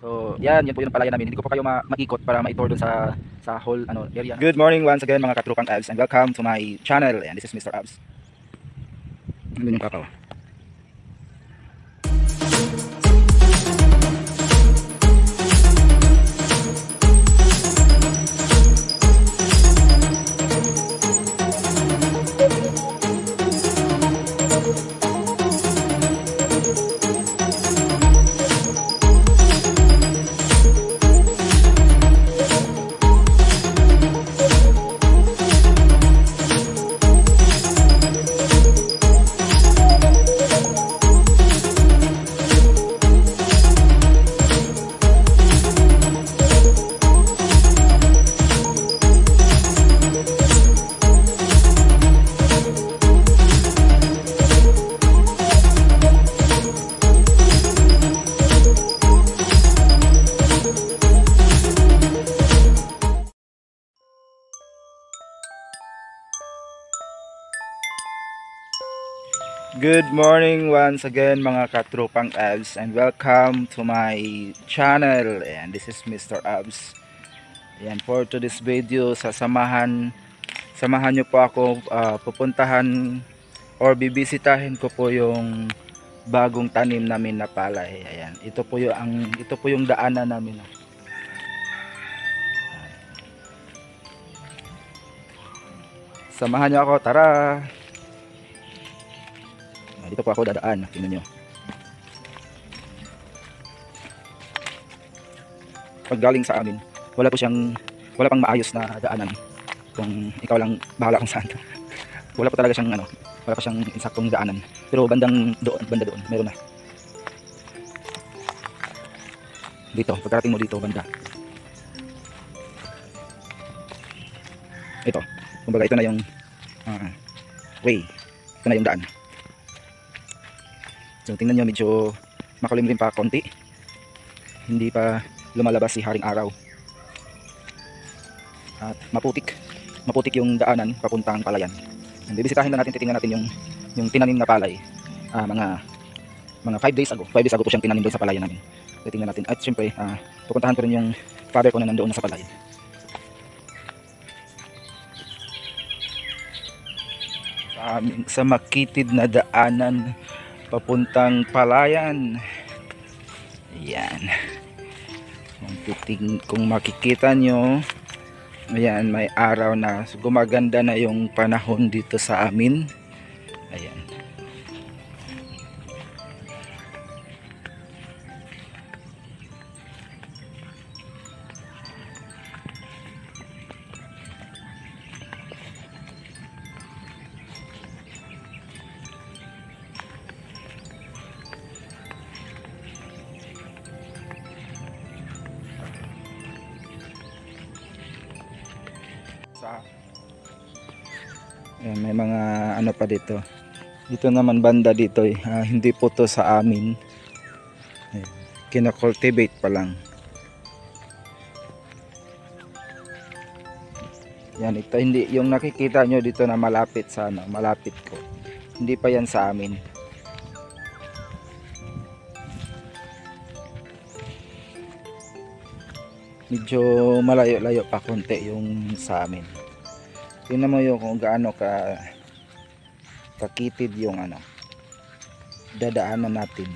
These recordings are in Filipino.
So, yan po yung palayan namin. Hindi ko pa kayo maikot para ma-tour dun sa whole area. Good morning once again mga katrupang Abs and welcome to my channel. And this is Mr. Abs. Andun yung papa. Good morning once again mga katrupang Abs and welcome to my channel. And this is Mr. Abs. And for today's video, samahan nyo po ako pupuntahan or bibisitahin ko po yung bagong tanim namin na palay. Ayan, ito po yung daanan namin. Samahan nyo ako, tara! Dito po ako dadaan, tingnan nyo. Pag galing sa amin, wala pang maayos na daanan. Kung ikaw lang bahala kung saan. Wala pa talaga siyang wala pa siyang insaktong daanan. Pero banda doon, meron na. Dito, pagkarating mo dito banda. Ito, kumbaga ito na yung way. Ito na yung daan. So tingnan nyo, medyo makulimlim pa konti. Hindi pa lumalabas si haring araw. At maputik yung daanan papuntang palayan. Bibisitahin na natin, titingnan natin yung tinanim na palay. Mga 5 days ago po siyang tinanim doon sa palayan namin. Titingnan natin. At syempre, pupuntahan ko rin yung father ko na nandoon na sa palayan. Sa makitid na daanan papuntang palayan. Ayan. Kung makikita nyo, ayan, may araw na. So, gumaganda na yung panahon dito sa amin. Ayan. Ayan, may mga pa dito. Dito naman banda dito hindi po to sa amin. Kina-cultivate pa lang. Yan, ito hindi yung nakikita nyo dito na malapit sa malapit ko. Hindi pa yan sa amin. Medyo malayo-layo pa konti yung sa amin. Tingnan mo yung kung gaano kakitid yung dadaanan natin.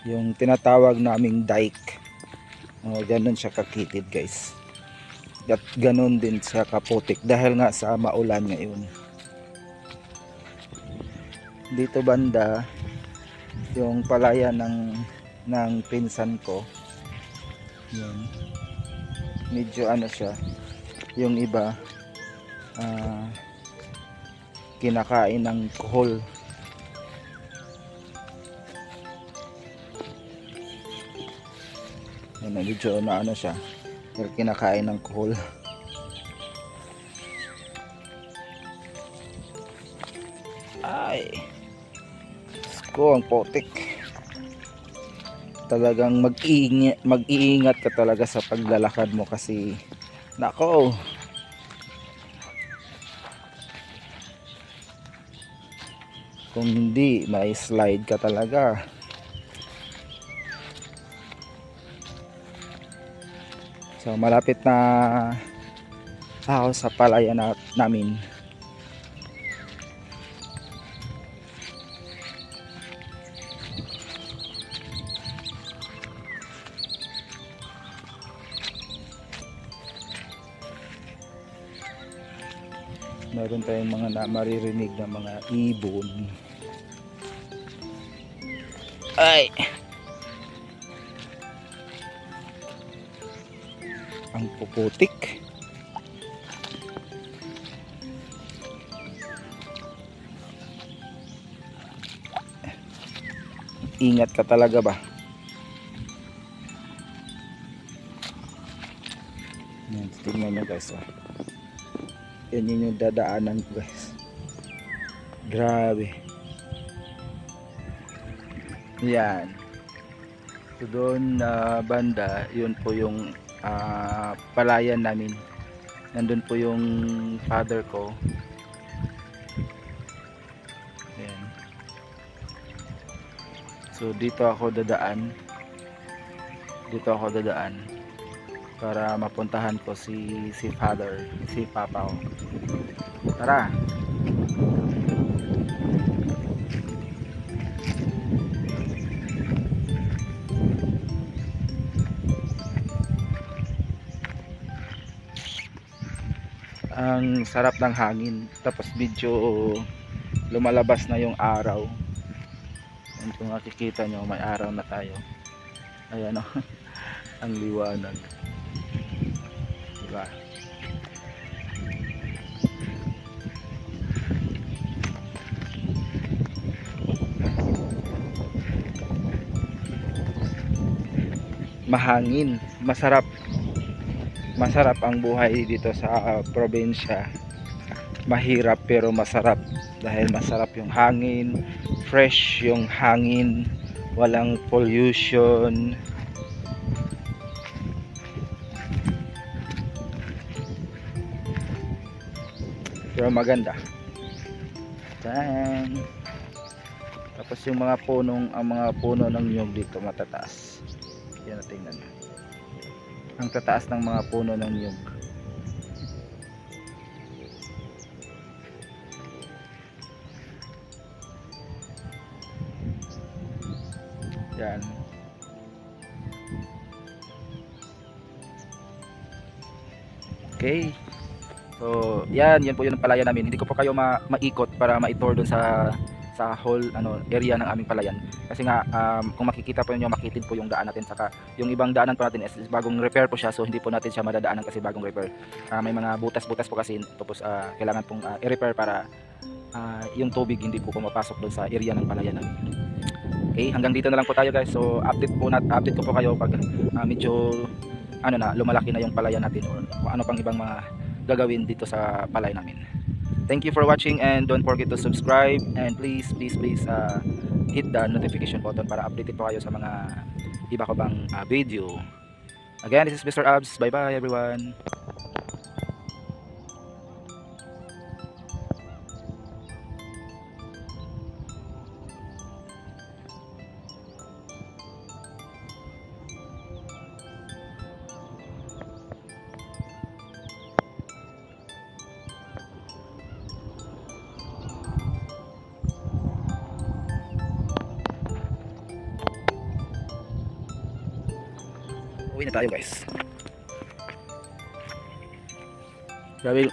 Yung tinatawag naming dike. Ganun siya kakitid, guys. At ganun din siya kaputik dahil nga sa maulan ngayon. Dito banda yung palayan ng pinsan ko. Yun. Medyo siya. Yung iba kinakain ng kuhol. Medyo siya, pero kinakain ng kuhol. Ay, sko, ang potik. Talagang mag-iingat ka talaga sa paglalakad mo kasi nako, kung hindi may slide ka talaga. So malapit na ako sa palayan namin. Meron tayong mga maririnig na mga ibon. Ay! Ang puputik. Ingat ka talaga ba? Yan, tingnan nyo guys. Yan yung dadaanan ko guys. Grabe. Yan. So doon na banda, yun po yung palayan namin. Nandun po yung father ko. Yan. So dito ako dadaan. Para mapuntahan ko si father, si papa ko. Tara. Ang sarap ng hangin, tapos medyo lumalabas na yung araw. And kung makikita nyo, may araw na tayo. Ayan o. Ang liwanag, diba? Mahangin, masarap ang buhay dito sa probinsya. Mahirap pero masarap, dahil masarap yung hangin, fresh yung hangin, walang pollution. Pero maganda. Yan. Tapos yung mga puno ng nyug dito matataas. Yan, tingnan nyo. Ang tataas ng mga puno ng nyug. Yan. Okay. So, yan po yung palayan namin. Hindi ko po kayo maikot para ma-tour dun sa whole area ng aming palayan. Kasi nga kung makikita po niyo, makitid po yung daan natin, saka yung ibang daanan po natin is bagong repair po siya, so hindi po natin siya madadaanan kasi bagong repair. May mga butas-butas po kasi, tapos kailangan pong i-repair para yung tubig hindi po pumapasok doon sa area ng palayan namin. Okay, hanggang dito na lang po tayo guys. So update ko po kayo pag medyo lumalaki na yung palayan natin, or ano pang ibang mga gagawin dito sa palay namin. Thank you for watching, and don't forget to subscribe, and please hit the notification button para updated po kayo sa mga iba ko bang video. Again, this is Mr. Abs. Bye bye everyone. Uwi na tayo guys. Grabe,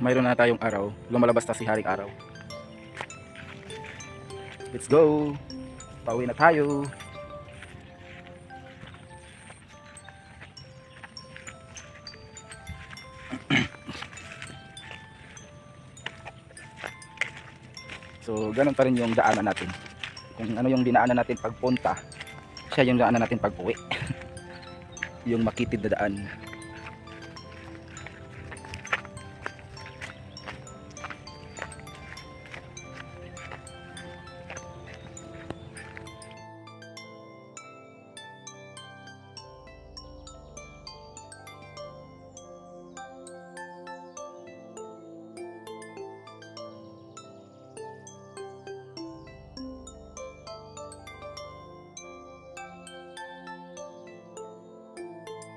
mayroon na tayong araw. Lumalabas na si Haring Araw. Let's go. Pauwi na tayo. So, ganun pa rin yung daanan natin. Kung ano yung dinaanan natin pagpunta, siya yung daanan natin pag uwi. Yung makitid na daan.